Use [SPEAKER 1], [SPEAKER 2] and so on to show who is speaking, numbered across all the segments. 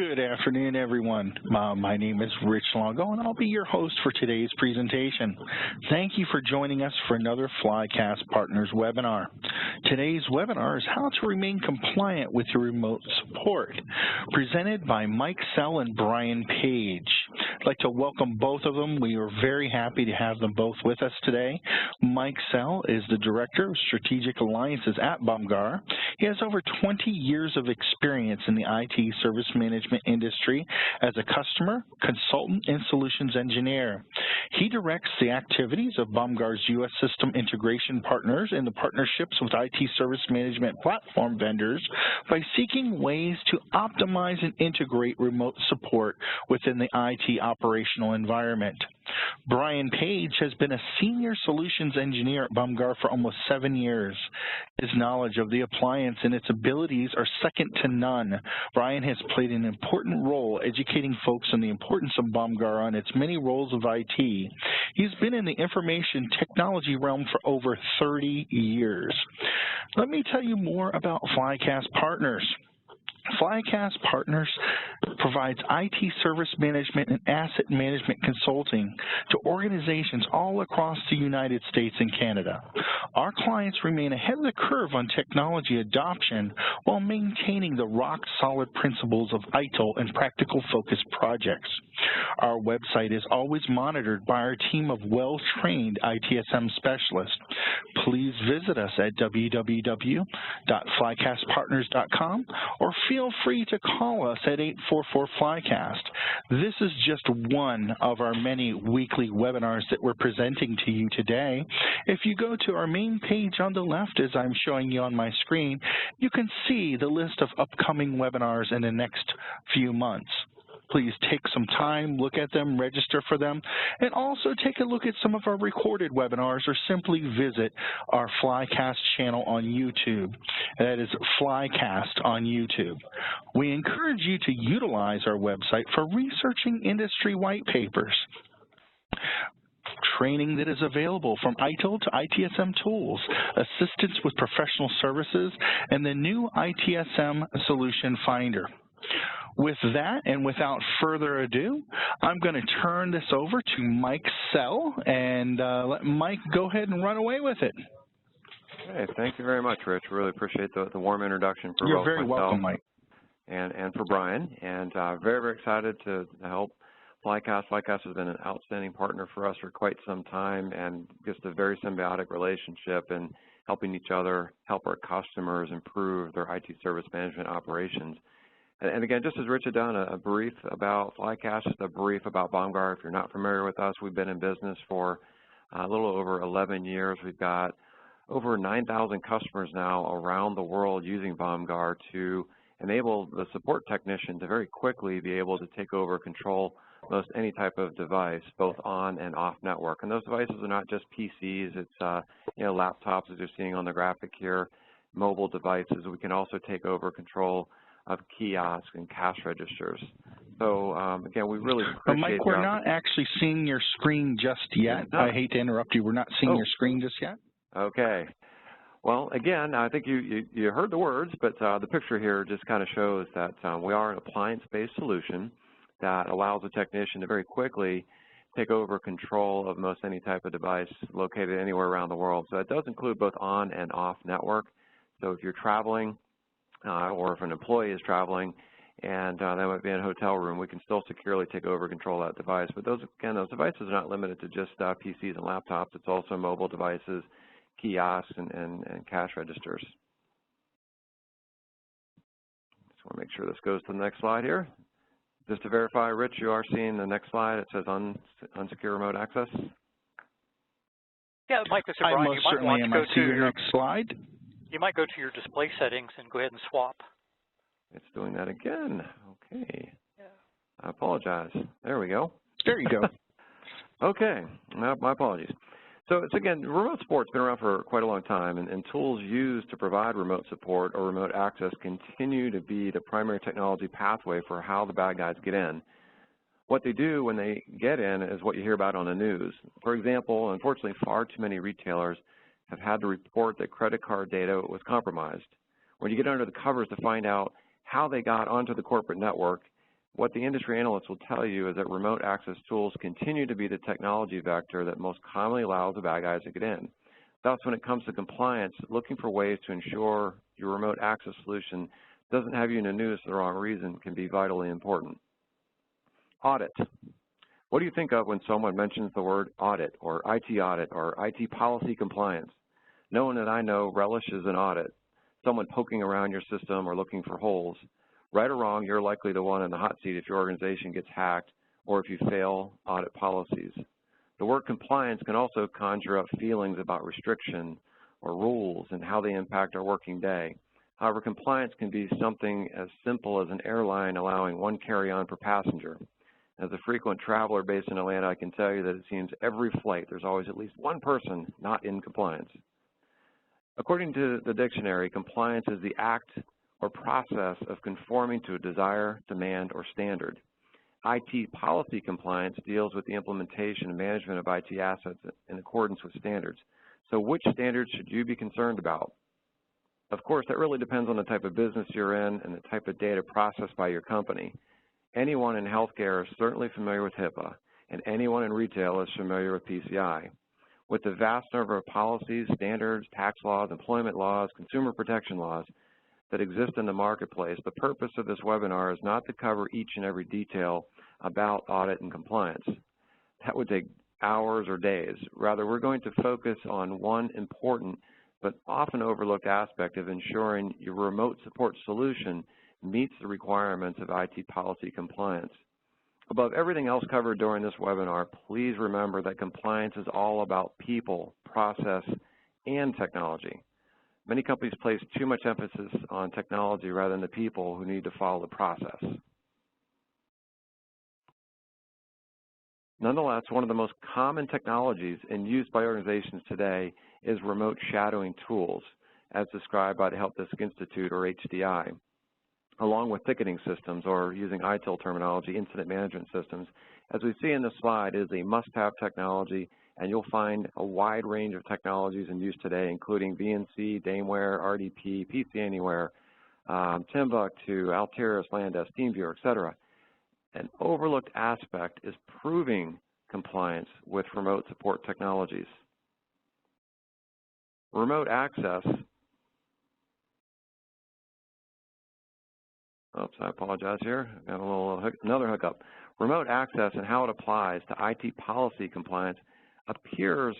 [SPEAKER 1] Good afternoon, everyone. My name is Rich Longo, and I'll be your host for today's presentation. Thank you for joining us for another Flycast Partners webinar. Today's webinar is how to remain compliant with your remote support, presented by Mike Sell and Brian Page. I'd like to welcome both of them. We are very happy to have them both with us today. Mike Sell is the Director of Strategic Alliances at Bumgar. He has over 20 years of experience in the IT service management industry as a customer, consultant, and solutions engineer. He directs the activities of Bumgar's U.S. system integration partners and the partnerships with IT service management platform vendors by seeking ways to optimize and integrate remote support within the IT operational environment. Brian Page has been a senior solutions engineer at Bumgar for almost 7 years. His knowledge of the appliance and its abilities are second to none. Brian has played an important role educating folks on the importance of Bumgar on its many roles of IT. He's been in the information technology realm for over 30 years. Let me tell you more about Flycast Partners. Flycast Partners provides IT service management and asset management consulting to organizations all across the United States and Canada. Our clients remain ahead of the curve on technology adoption while maintaining the rock-solid principles of ITIL and practical focus projects. Our website is always monitored by our team of well-trained ITSM specialists. Please visit us at www.flycastpartners.com or feel free to call us at 844-FLYCAST. This is just one of our many weekly webinars that we're presenting to you today. If you go to our main page on the left, as I'm showing you on my screen, you can see the list of upcoming webinars in the next few months. Please take some time, look at them, register for them, and also take a look at some of our recorded webinars or simply visit our Flycast channel on YouTube. That is Flycast on YouTube. We encourage you to utilize our website for researching industry white papers, training that is available from ITIL to ITSM tools, assistance with professional services, and the new ITSM Solution Finder. With that, and without further ado, I'm going to turn this over to Mike Sell, and let Mike go ahead and run away with it.
[SPEAKER 2] Okay, thank you very much, Rich. Really appreciate the warm introduction for
[SPEAKER 1] You're
[SPEAKER 2] both
[SPEAKER 1] very
[SPEAKER 2] myself
[SPEAKER 1] welcome, Mike.
[SPEAKER 2] And for Brian, and very, very excited to help Flycast. Flycast has been an outstanding partner for us for quite some time, and just a very symbiotic relationship in helping each other, help our customers improve their IT service management operations. And again, just as Rich had done, a brief about Flycast, just a brief about Bumgar. If you're not familiar with us, we've been in business for a little over 11 years. We've got over 9,000 customers now around the world using Bumgar to enable the support technician to very quickly be able to take over control most any type of device, both on and off network. And those devices are not just PCs. It's laptops, as you're seeing on the graphic here, mobile devices. We can also take over control of kiosks and cash registers. So again, we really appreciate
[SPEAKER 1] Mike, we're not actually seeing your screen just yet. I hate to interrupt you. We're not seeing your screen just yet.
[SPEAKER 2] Okay. Well, again, I think you heard the words, but the picture here just kind of shows that we are an appliance-based solution that allows a technician to very quickly take over control of most any type of device located anywhere around the world. So it does include both on and off network. So if you're traveling, or if an employee is traveling and they might be in a hotel room, we can still securely take over control of that device. But those devices are not limited to just PCs and laptops. It's also mobile devices, kiosks, and cash registers. Just want to make sure this goes to the next slide here. Just to verify, Rich, you are seeing the next slide. It says unsecure remote access.
[SPEAKER 3] Yeah, Mike, this is Brian.
[SPEAKER 1] I most certainly am. I see your next slide.
[SPEAKER 3] You might go to your display settings and go ahead and swap.
[SPEAKER 2] It's doing that again. Okay.
[SPEAKER 3] Yeah.
[SPEAKER 2] I apologize. There we go.
[SPEAKER 1] There you go.
[SPEAKER 2] Okay. My apologies. So it's, again, remote support's been around for quite a long time, and tools used to provide remote support or remote access continue to be the primary technology pathway for how the bad guys get in. What they do when they get in is what you hear about on the news. For example, unfortunately, far too many retailers have had to report that credit card data was compromised. When you get under the covers to find out how they got onto the corporate network, what the industry analysts will tell you is that remote access tools continue to be the technology vector that most commonly allows the bad guys to get in. Thus, when it comes to compliance, looking for ways to ensure your remote access solution doesn't have you in the news for the wrong reason can be vitally important. Audit. What do you think of when someone mentions the word audit or IT policy compliance? No one that I know relishes an audit, someone poking around your system or looking for holes. Right or wrong, you're likely the one in the hot seat if your organization gets hacked or if you fail audit policies. The word compliance can also conjure up feelings about restriction or rules and how they impact our working day. However, compliance can be something as simple as an airline allowing one carry-on per passenger. As a frequent traveler based in Atlanta, I can tell you that it seems every flight there's always at least one person not in compliance. According to the dictionary, compliance is the act or process of conforming to a desire, demand, or standard. IT policy compliance deals with the implementation and management of IT assets in accordance with standards. So which standards should you be concerned about? Of course, that really depends on the type of business you're in and the type of data processed by your company. Anyone in healthcare is certainly familiar with HIPAA, and anyone in retail is familiar with PCI. With the vast number of policies, standards, tax laws, employment laws, consumer protection laws that exist in the marketplace, the purpose of this webinar is not to cover each and every detail about audit and compliance. That would take hours or days. Rather, we're going to focus on one important but often overlooked aspect of ensuring your remote support solution meets the requirements of IT policy compliance. Above everything else covered during this webinar, please remember that compliance is all about people, process, and technology. Many companies place too much emphasis on technology rather than the people who need to follow the process. Nonetheless, one of the most common technologies in use by organizations today is remote shadowing tools, as described by the Help Desk Institute, or HDI, along with ticketing systems, or using ITIL terminology, incident management systems. As we see in this slide, it is a must-have technology, and you'll find a wide range of technologies in use today, including VNC, Dameware, RDP, PC Anywhere, Timbuktu, Altiris, Landesk, TeamViewer, etc. An overlooked aspect is proving compliance with remote support technologies. Remote access, oops, I apologize here, got another hiccup. Remote access and how it applies to IT policy compliance appears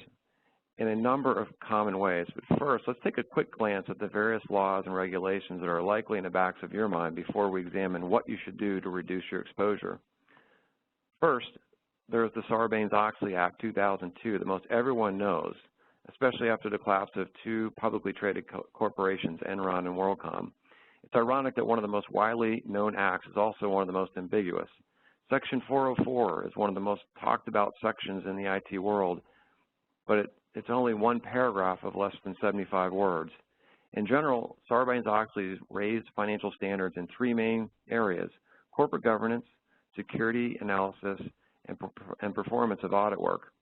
[SPEAKER 2] in a number of common ways. But first, let's take a quick glance at the various laws and regulations that are likely in the backs of your mind before we examine what you should do to reduce your exposure. First, there's the Sarbanes-Oxley Act 2002 that most everyone knows, especially after the collapse of two publicly traded corporations, Enron and WorldCom. It's ironic that one of the most widely known acts is also one of the most ambiguous. Section 404 is one of the most talked about sections in the IT world, but it's only one paragraph of less than 75 words. In general, Sarbanes-Oxley raised financial standards in three main areas: corporate governance, security analysis, and performance of audit work.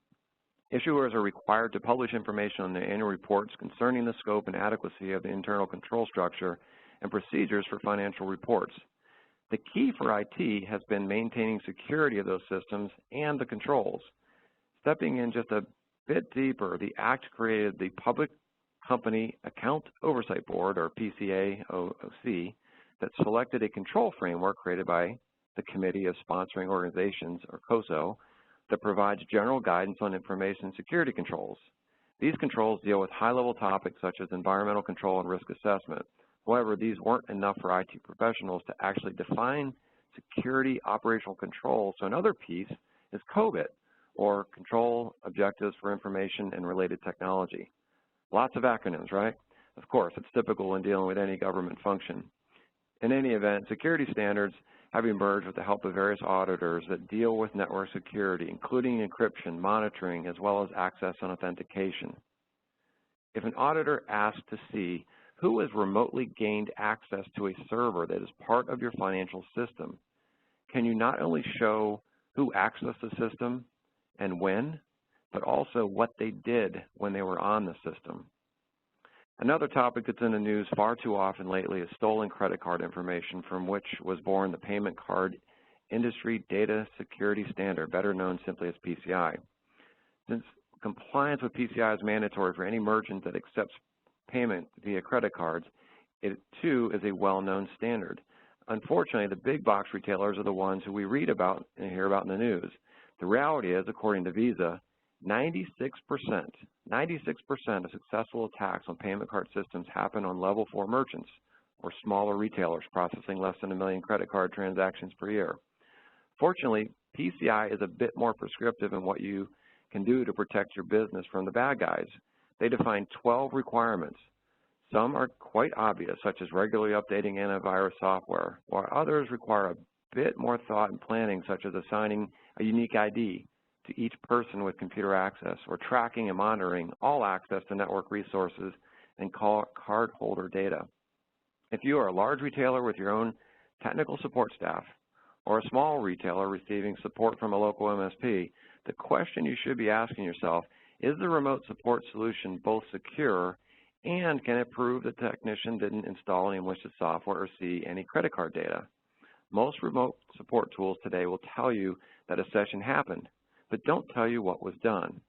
[SPEAKER 2] Issuers are required to publish information on their annual reports concerning the scope and adequacy of the internal control structure and procedures for financial reports. The key for IT has been maintaining security of those systems and the controls. Stepping in just a bit deeper, the Act created the Public Company Account Oversight Board, or PCAOC, that selected a control framework created by the Committee of Sponsoring Organizations, or COSO, that provides general guidance on information security controls. These controls deal with high-level topics such as environmental control and risk assessment. However, these weren't enough for IT professionals to actually define security operational controls. So another piece is COBIT, or Control Objectives for Information and Related Technology. Lots of acronyms, right? Of course, it's typical when dealing with any government function. In any event, security standards have emerged with the help of various auditors that deal with network security, including encryption, monitoring, as well as access and authentication. If an auditor asks to see who has remotely gained access to a server that is part of your financial system, can you not only show who accessed the system and when, but also what they did when they were on the system? Another topic that's in the news far too often lately is stolen credit card information, from which was born the payment card Industry Data Security Standard, better known simply as PCI. Since compliance with PCI is mandatory for any merchant that accepts payment via credit cards, it too is a well-known standard. Unfortunately, the big box retailers are the ones who we read about and hear about in the news. The reality is, according to Visa, 96% of successful attacks on payment card systems happen on level 4 merchants or smaller retailers processing less than 1 million credit card transactions per year. Fortunately, PCI is a bit more prescriptive in what you can do to protect your business from the bad guys. They define 12 requirements. Some are quite obvious, such as regularly updating antivirus software, while others require a bit more thought and planning, such as assigning a unique ID to each person with computer access, or tracking and monitoring all access to network resources and cardholder data. If you are a large retailer with your own technical support staff, or a small retailer receiving support from a local MSP, the question you should be asking yourself, is the remote support solution both secure and can it prove the technician didn't install any malicious software or see any credit card data? Most remote support tools today will tell you that a session happened, but don't tell you what was done.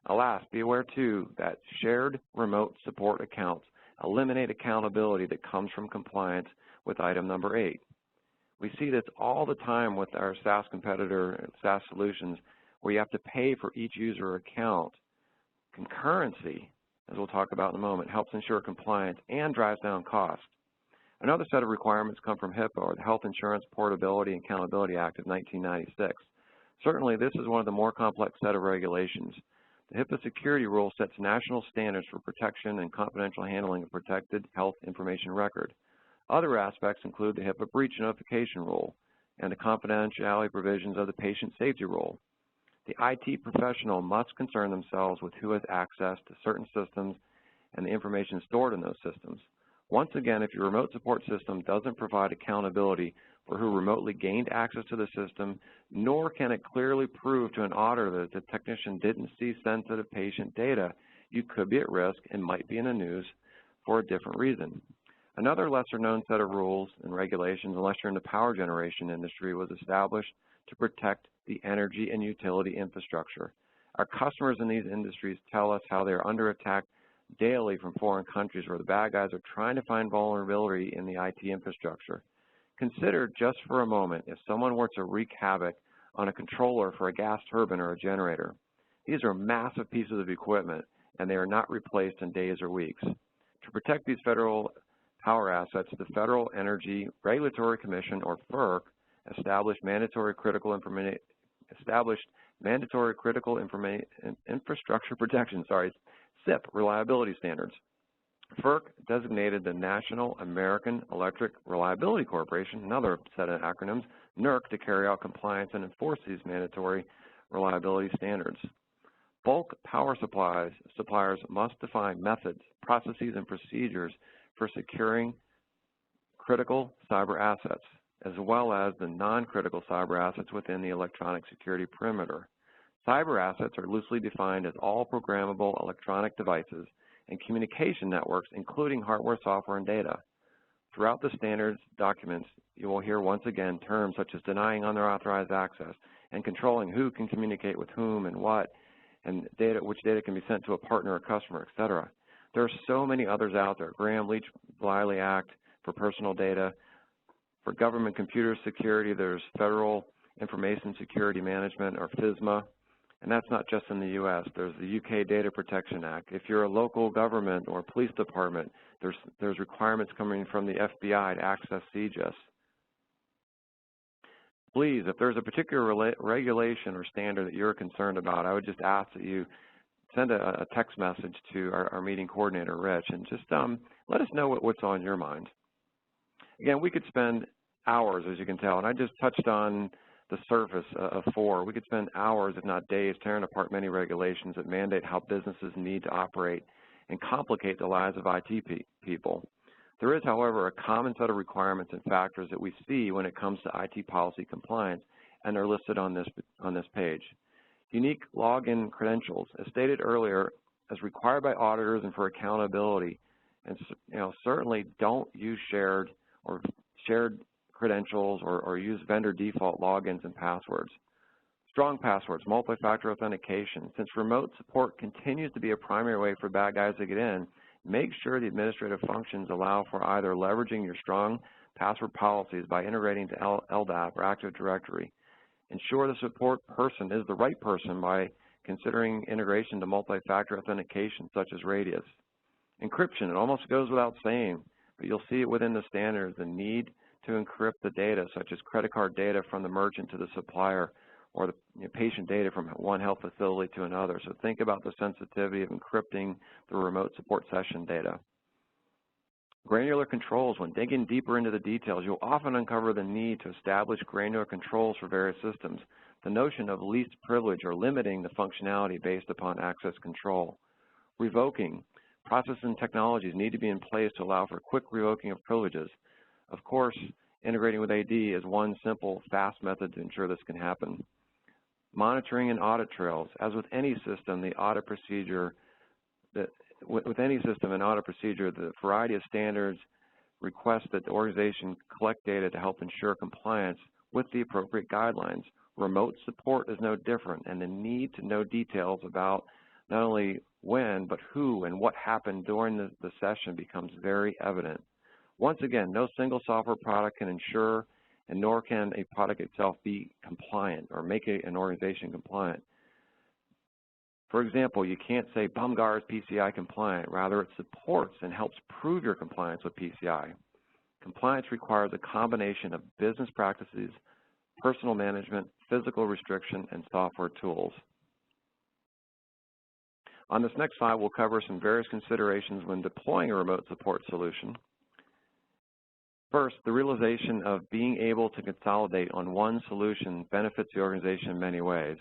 [SPEAKER 2] Alas, be aware too that shared remote support accounts eliminate accountability that comes from compliance with item number 8. We see this all the time with our SaaS competitor, SaaS solutions, where you have to pay for each user account. Concurrency, as we'll talk about in a moment, helps ensure compliance and drives down cost. Another set of requirements come from HIPAA, or the Health Insurance Portability and Accountability Act of 1996. Certainly, this is one of the more complex set of regulations. The HIPAA security rule sets national standards for protection and confidential handling of protected health information record. Other aspects include the HIPAA breach notification rule and the confidentiality provisions of the patient safety rule. The IT professional must concern themselves with who has access to certain systems and the information stored in those systems. Once again, if your remote support system doesn't provide accountability for who remotely gained access to the system, nor can it clearly prove to an auditor that the technician didn't see sensitive patient data, you could be at risk and might be in the news for a different reason. Another lesser-known set of rules and regulations, unless you're in the power generation industry, was established to protect the energy and utility infrastructure. Our customers in these industries tell us how they are under attack daily from foreign countries where the bad guys are trying to find vulnerability in the IT infrastructure. Consider just for a moment if someone were to wreak havoc on a controller for a gas turbine or a generator. These are massive pieces of equipment, and they are not replaced in days or weeks. To protect these federal power assets, the Federal Energy Regulatory Commission, or FERC, established mandatory critical infrastructure protection, SIP reliability standards. FERC designated the National American Electric Reliability Corporation, another set of acronyms, NERC, to carry out compliance and enforce these mandatory reliability standards. Bulk power suppliers must define methods, processes, and procedures for securing critical cyber assets, as well as the non-critical cyber assets within the electronic security perimeter. Cyber assets are loosely defined as all programmable electronic devices and communication networks, including hardware, software, and data. Throughout the standards documents, you will hear once again terms such as denying unauthorized access and controlling who can communicate with whom and what, and which data can be sent to a partner or customer, etc. There are so many others out there. Gramm-Leach-Bliley Act for personal data. For government computer security, there's Federal Information Security Management, or FISMA, and that's not just in the U.S. There's the UK Data Protection Act. If you're a local government or police department, there's requirements coming from the FBI to access CGIS. Please, if there's a particular regulation or standard that you're concerned about, I would just ask that you send a text message to our meeting coordinator, Rich, and just let us know what's on your mind. Again, we could spend hours, as you can tell, and I just touched on the surface of 4. We could spend hours, if not days, tearing apart many regulations that mandate how businesses need to operate and complicate the lives of IT people. There is, however, a common set of requirements and factors that we see when it comes to IT policy compliance, and they're listed on this page. Unique login credentials, as stated earlier, as required by auditors and for accountability, and certainly don't use shared credentials or use vendor default logins and passwords. Strong passwords, multi-factor authentication. Since remote support continues to be a primary way for bad guys to get in, make sure the administrative functions allow for either leveraging your strong password policies by integrating to LDAP or Active Directory. Ensure the support person is the right person by considering integration to multi-factor authentication such as Radius. Encryption, it almost goes without saying, but you'll see it within the standards, the need to encrypt the data such as credit card data from the merchant to the supplier or the patient data from one health facility to another. So think about the sensitivity of encrypting the remote support session data. Granular controls, when digging deeper into the details, you'll often uncover the need to establish granular controls for various systems. The notion of least privilege or limiting the functionality based upon access control. Revoking, processes and technologies need to be in place to allow for quick revoking of privileges. Of course, integrating with AD is one simple, fast method to ensure this can happen. Monitoring and audit trails. As with any system, the audit procedure, the variety of standards request that the organization collect data to help ensure compliance with the appropriate guidelines. Remote support is no different, and the need to know details about not only when, but who and what happened during the session becomes very evident. Once again, no single software product can ensure, and nor can a product itself be compliant or make an organization compliant. For example, you can't say Bumgar is PCI compliant. Rather, it supports and helps prove your compliance with PCI. Compliance requires a combination of business practices, personal management, physical restriction, and software tools. On this next slide, we'll cover some various considerations when deploying a remote support solution. First, the realization of being able to consolidate on one solution benefits the organization in many ways.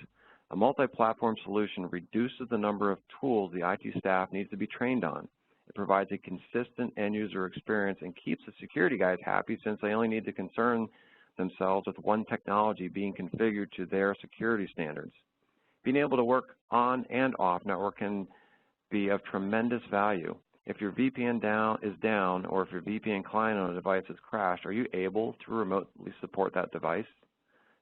[SPEAKER 2] A multi-platform solution reduces the number of tools the IT staff needs to be trained on. It provides a consistent end-user experience and keeps the security guys happy since they only need to concern themselves with one technology being configured to their security standards. Being able to work on and off network can be of tremendous value. If your VPN is down or if your VPN client on a device has crashed, are you able to remotely support that device?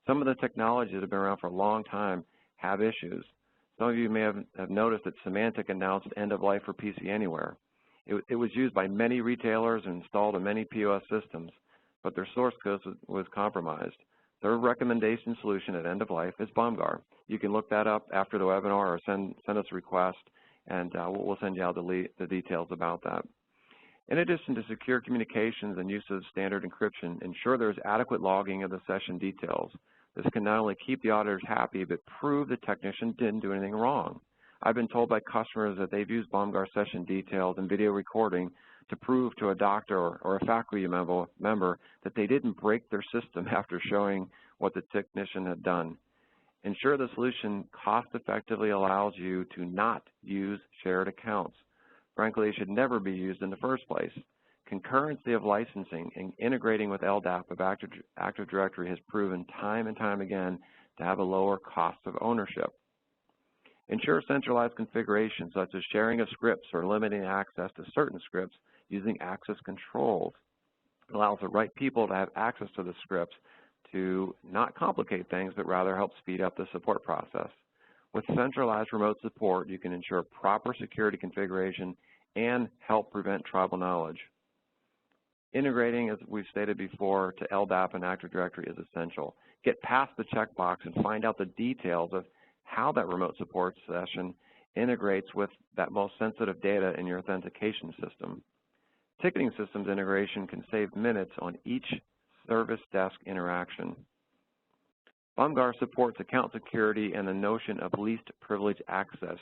[SPEAKER 2] Some of the technologies that have been around for a long time have issues. Some of you may have noticed that Symantec announced end of life for PC Anywhere. It was used by many retailers and installed in many POS systems, but their source code was compromised. Their recommendation solution at end of life is Bumgar. You can look that up after the webinar or send us a request, and we'll send you out the details about that. In addition to secure communications and use of standard encryption, ensure there's adequate logging of the session details. This can not only keep the auditors happy, but prove the technician didn't do anything wrong. I've been told by customers that they've used Bumgar session details and video recording to prove to a doctor or a faculty member that they didn't break their system after showing what the technician had done. Ensure the solution cost-effectively allows you to not use shared accounts. Frankly, they should never be used in the first place. Concurrency of licensing and integrating with LDAP of Active Directory has proven time and time again to have a lower cost of ownership. Ensure centralized configuration, such as sharing of scripts or limiting access to certain scripts using access controls. It allows the right people to have access to the scripts to not complicate things, but rather help speed up the support process. With centralized remote support, you can ensure proper security configuration and help prevent tribal knowledge. Integrating, as we've stated before, to LDAP and Active Directory is essential. Get past the checkbox and find out the details of how that remote support session integrates with that most sensitive data in your authentication system. Ticketing systems integration can save minutes on each service desk interaction. Bumgar supports account security and the notion of least privilege access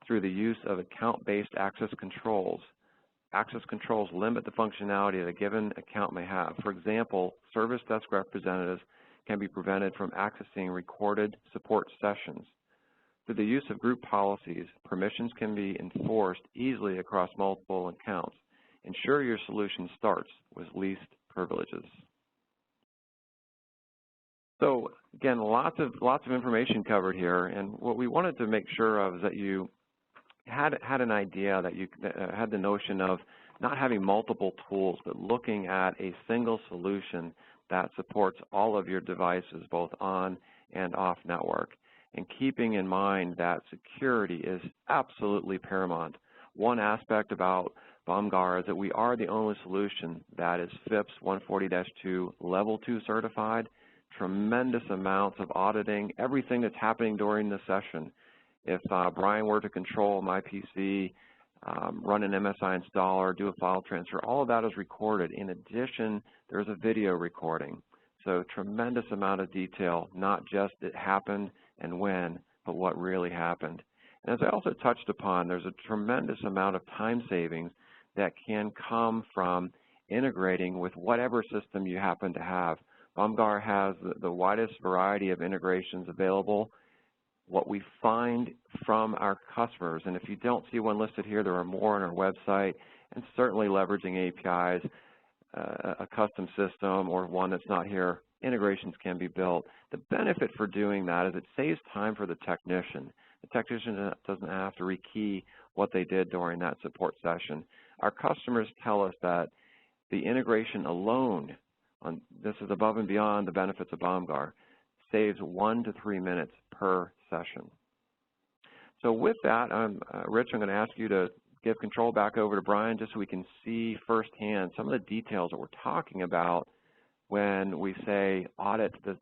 [SPEAKER 2] through the use of account-based access controls. Access controls limit the functionality that a given account may have. For example, service desk representatives can be prevented from accessing recorded support sessions. Through the use of group policies, permissions can be enforced easily across multiple accounts. Ensure your solution starts with least privileges. So again, lots of information covered here, and what we wanted to make sure of is that you had an idea, that you had the notion of not having multiple tools, but looking at a single solution that supports all of your devices, both on and off network. And keeping in mind that security is absolutely paramount. One aspect about BOMGAR is that we are the only solution that is FIPS 140-2 Level 2 certified. Tremendous amounts of auditing, everything that's happening during the session. If Brian were to control my PC, run an MSI installer, do a file transfer, all of that is recorded. In addition, there's a video recording. So tremendous amount of detail, not just it happened and when, but what really happened. And as I also touched upon, there's a tremendous amount of time savings that can come from integrating with whatever system you happen to have. BOMGAR has the widest variety of integrations available. What we find from our customers, and if you don't see one listed here, there are more on our website, and certainly leveraging APIs, a custom system or one that's not here, integrations can be built. The benefit for doing that is it saves time for the technician. The technician doesn't have to rekey what they did during that support session. Our customers tell us that the integration alone, this is above and beyond the benefits of BOMGAR, saves 1 to 3 minutes per session. So with that, Rich, I'm going to ask you to give control back over to Brian just so we can see firsthand some of the details that we're talking about when we say audit the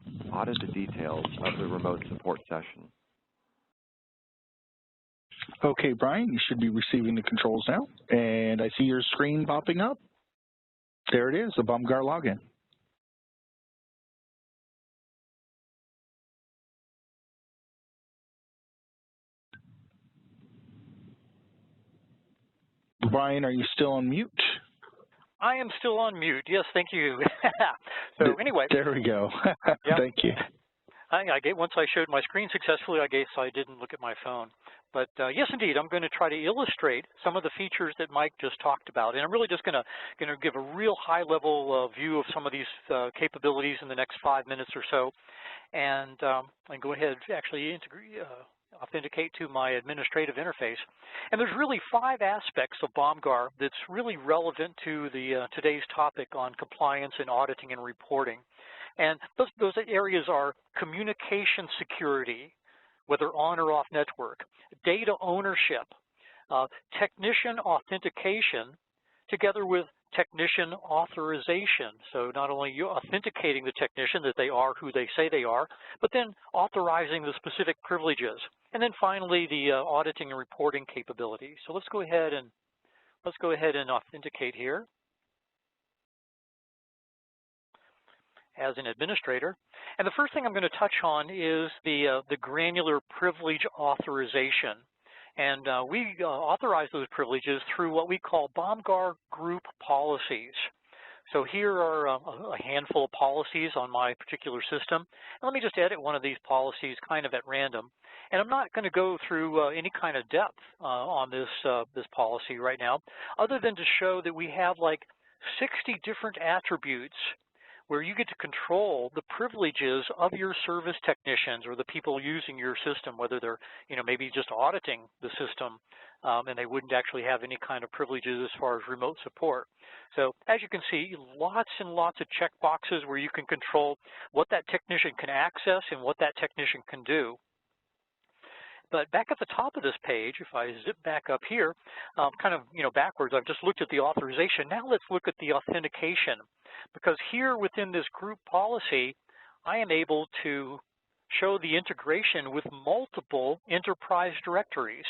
[SPEAKER 2] details of the remote support session.
[SPEAKER 1] Okay, Brian, you should be receiving the controls now. And I see your screen popping up. There it is, the BOMGAR login. Brian, are you still on mute?
[SPEAKER 3] I am still on mute. Yes, thank you. So anyway.
[SPEAKER 1] There we go.
[SPEAKER 3] Yep.
[SPEAKER 1] Thank you.
[SPEAKER 3] Once I showed my screen successfully, I guess I didn't look at my phone. But yes, indeed, I'm going to try to illustrate some of the features that Mike just talked about. And I'm really just going to give a real high-level view of some of these capabilities in the next 5 minutes or so. And go ahead and actually authenticate to my administrative interface. And there's really 5 aspects of BOMGAR that's really relevant to the today's topic on compliance and auditing and reporting. And those areas are communication security, whether on or off network, data ownership, technician authentication, together with technician authorization. So not only you authenticating the technician that they are who they say they are, but then authorizing the specific privileges. And then finally, the auditing and reporting capability. So let's go ahead and authenticate here as an administrator. And the first thing I'm going to touch on is the granular privilege authorization. And we authorize those privileges through what we call BOMGAR group policies. So here are a handful of policies on my particular system. And let me just edit one of these policies kind of at random. And I'm not going to go through any kind of depth on this policy right now, other than to show that we have like 60 different attributes where you get to control the privileges of your service technicians or the people using your system, whether they're, maybe just auditing the system and they wouldn't actually have any kind of privileges as far as remote support. So as you can see, lots and lots of checkboxes where you can control what that technician can access and what that technician can do. But back at the top of this page, if I zip back up here, backwards, I've just looked at the authorization. Now let's look at the authentication. Because here within this group policy, I am able to show the integration with multiple enterprise directories.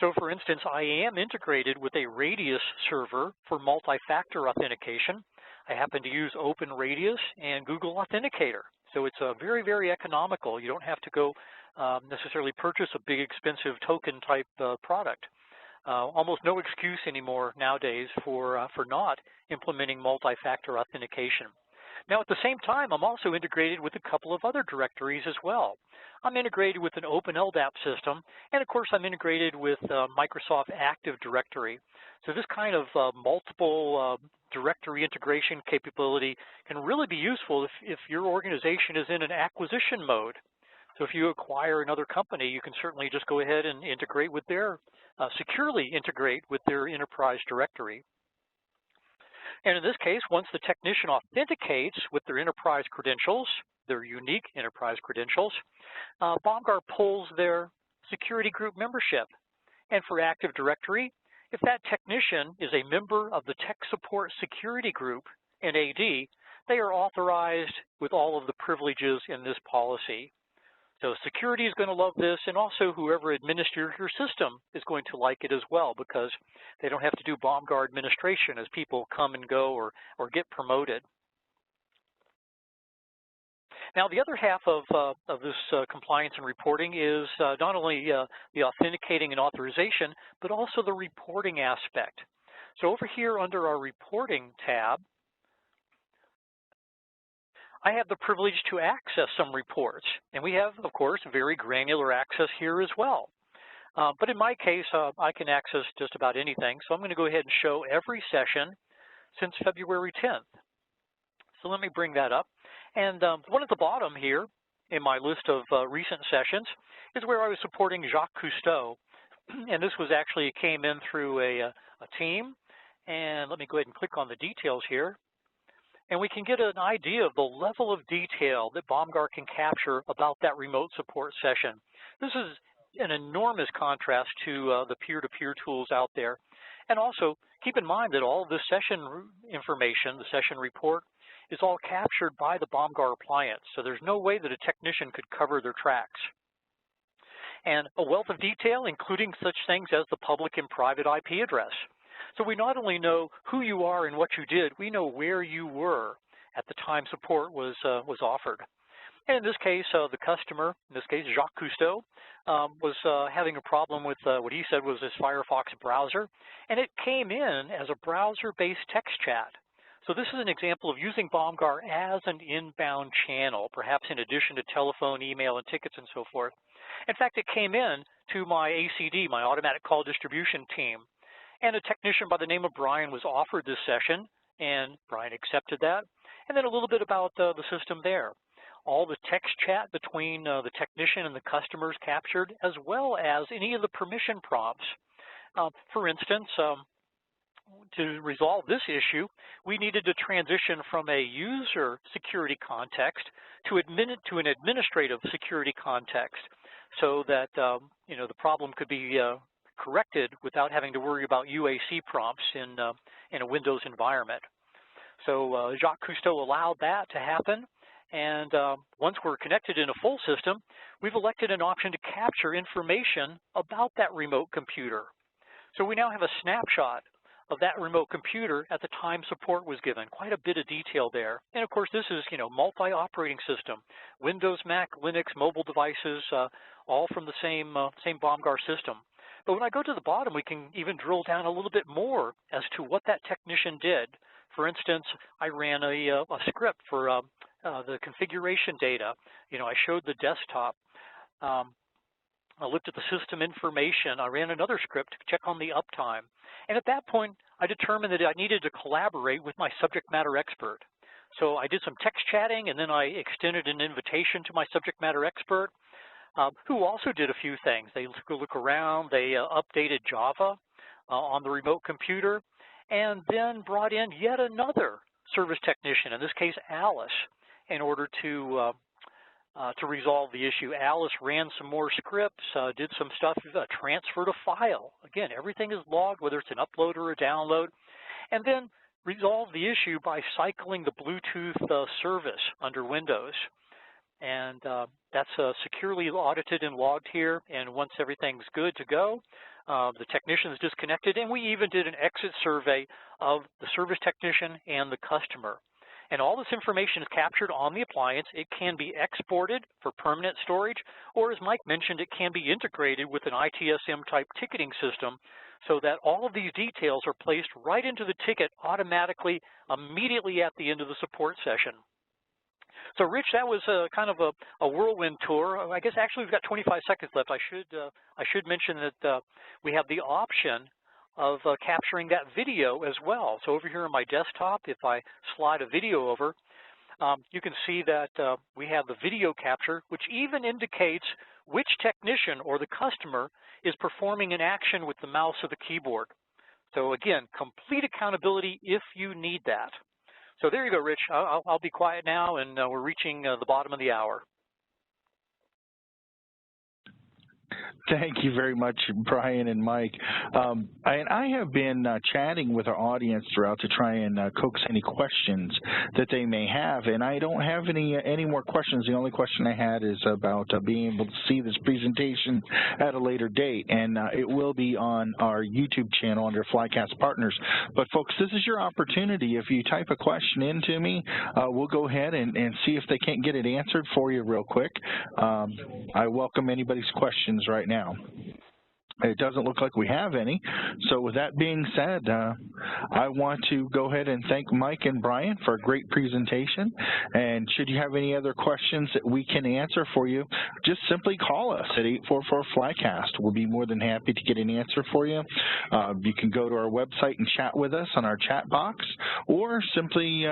[SPEAKER 3] So for instance, I am integrated with a Radius server for multi-factor authentication. I happen to use OpenRadius and Google Authenticator. So it's very, very economical. You don't have to go necessarily purchase a big expensive token type product. Almost no excuse anymore nowadays for not implementing multi-factor authentication. Now at the same time, I'm also integrated with a couple of other directories as well. I'm integrated with an Open LDAP system, and of course I'm integrated with Microsoft Active Directory. So this kind of multiple directory integration capability can really be useful if your organization is in an acquisition mode. So if you acquire another company, you can certainly just go ahead and integrate with their, securely integrate with their enterprise directory. And in this case, once the technician authenticates with their enterprise credentials, their unique enterprise credentials, BombGuard pulls their security group membership. And for Active Directory, if that technician is a member of the Tech Support Security Group in AD, they are authorized with all of the privileges in this policy. So security is going to love this, and also whoever administers your system is going to like it as well, because they don't have to do BombGuard administration as people come and go or get promoted. Now, the other half of this compliance and reporting is not only the authenticating and authorization, but also the reporting aspect. So over here under our reporting tab, I have the privilege to access some reports, and we have, of course, very granular access here as well. But in my case, I can access just about anything, so I'm going to go ahead and show every session since February 10th. So let me bring that up. And one at the bottom here in my list of recent sessions is where I was supporting Jacques Cousteau, and this was actually came in through a team. And let me go ahead and click on the details here. And we can get an idea of the level of detail that BombGuard can capture about that remote support session. This is an enormous contrast to the peer-to-peer tools out there. And also, keep in mind that all of the session information, the session report, is all captured by the BombGuard appliance. So there's no way that a technician could cover their tracks. And a wealth of detail, including such things as the public and private IP address. So we not only know who you are and what you did, we know where you were at the time support was offered. And in this case, the customer, in this case Jacques Cousteau, was having a problem with what he said was his Firefox browser, and it came in as a browser-based text chat. So this is an example of using BombGuard as an inbound channel, perhaps in addition to telephone, email, and tickets and so forth. In fact, it came in to my ACD, my automatic call distribution team. And a technician by the name of Brian was offered this session, and Brian accepted that. And then a little bit about the system there. All the text chat between the technician and the customers captured, as well as any of the permission prompts. For instance, to resolve this issue, we needed to transition from a user security context to an administrative security context, so that the problem could be corrected without having to worry about UAC prompts in a Windows environment. So Jacques Cousteau allowed that to happen, and once we're connected in a full system, we've elected an option to capture information about that remote computer. So we now have a snapshot of that remote computer at the time support was given. Quite a bit of detail there. And of course, this is multi-operating system, Windows, Mac, Linux, mobile devices, all from the same BombGuard system. But when I go to the bottom, we can even drill down a little bit more as to what that technician did. For instance, I ran a script for the configuration data. I showed the desktop. I looked at the system information. I ran another script to check on the uptime. And at that point, I determined that I needed to collaborate with my subject matter expert. So I did some text chatting, and then I extended an invitation to my subject matter expert, who also did a few things. They took a look around. They updated Java on the remote computer, and then brought in yet another service technician, in this case Alice, in order to resolve the issue. Alice ran some more scripts, did some stuff, transferred a file. Again, everything is logged, whether it's an upload or a download, and then resolved the issue by cycling the Bluetooth service under Windows. And that's securely audited and logged here, and once everything's good to go, the technician is disconnected, and we even did an exit survey of the service technician and the customer. And all this information is captured on the appliance. It can be exported for permanent storage, or as Mike mentioned, it can be integrated with an ITSM-type ticketing system so that all of these details are placed right into the ticket automatically, immediately at the end of the support session. So, Rich, that was kind of a whirlwind tour. I guess actually we've got 25 seconds left. I should mention that we have the option of capturing that video as well. So over here on my desktop, if I slide a video over, you can see that we have the video capture, which even indicates which technician or the customer is performing an action with the mouse or the keyboard. So again, complete accountability if you need that. So there you go, Rich. I'll be quiet now, and we're reaching the bottom of the hour.
[SPEAKER 1] Thank you very much, Brian and Mike. And I have been chatting with our audience throughout to try and coax any questions that they may have, and I don't have any more questions. The only question I had is about being able to see this presentation at a later date, and it will be on our YouTube channel under Flycast Partners. But folks, this is your opportunity. If you type a question into me, we'll go ahead and see if they can't get it answered for you real quick. I welcome anybody's questions right now. It doesn't look like we have any. So with that being said, I want to go ahead and thank Mike and Brian for a great presentation. And should you have any other questions that we can answer for you, just simply call us at 844-FLYCAST. We'll be more than happy to get an answer for you. You can go to our website and chat with us on our chat box, or simply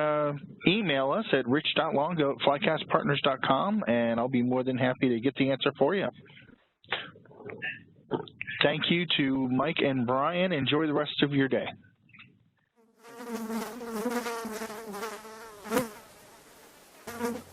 [SPEAKER 1] email us at rich.longo@flycastpartners.com, and I'll be more than happy to get the answer for you. Thank you to Mike and Brian. Enjoy the rest of your day.